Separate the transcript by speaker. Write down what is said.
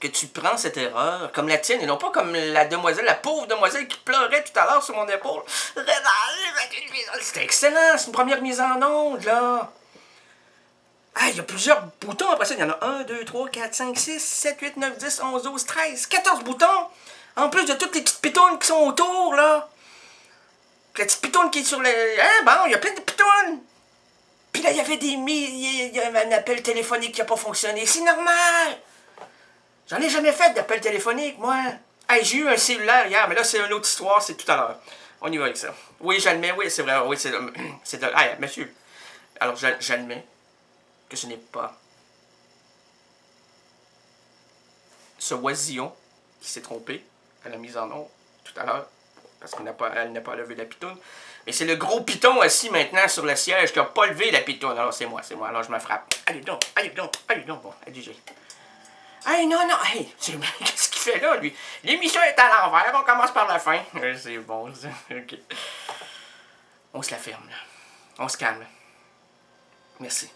Speaker 1: que tu prends cette erreur, comme la tienne, et non pas comme la demoiselle, la pauvre demoiselle qui pleurait tout à l'heure sur mon épaule. C'était excellent, c'est une première mise en onde, là. Ah, il y a plusieurs boutons après ça. Il y en a 1, 2, 3, 4, 5, 6, 7, 8, 9, 10, 11, 12, 13, 14 boutons. En plus de toutes les petites pitounes qui sont autour, là. La petite pitoune qui est sur le... Hein, bon, il y a plein de pitounes. Puis là, il y avait il y avait un appel téléphonique qui n'a pas fonctionné. C'est normal. J'en ai jamais fait d'appel téléphonique, moi. Hey, j'ai eu un cellulaire hier, mais là, c'est une autre histoire, c'est tout à l'heure. On y va avec ça. Oui, j'admets, oui, c'est vrai, oui, c'est de... Hey, monsieur. Alors, j'admets que ce n'est pas ce oisillon qui s'est trompé à la mise en onde tout à l'heure, parce qu'elle n'a pas levé la pitoune. Mais c'est le gros piton assis maintenant sur le siège qui n'a pas levé la pitoune. Alors, c'est moi. Alors, je me frappe. Allez donc. Bon, allez, hey, non, hey, qu'est-ce qu'il fait là, lui? L'émission est à l'envers, on commence par la fin. C'est bon, ça. OK. On se la ferme, là. On se calme. Merci.